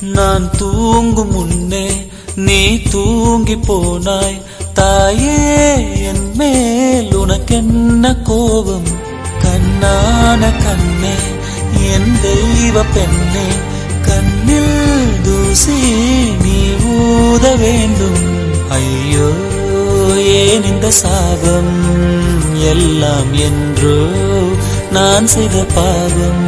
நான் தூங்கும் முன்னே நீ தூங்கி போனாய் தாயே, என் மேல் உனக்கென்ன கோபம்? கண்ணான கண்ணே, என் தெய்வ பெண்ணே, கண்ணில் தூசி நீ ஊத வேண்டும். ஐயோ ஏன் இந்த சாபம் எல்லாம் என்றோ நான் செய்த பாவம்.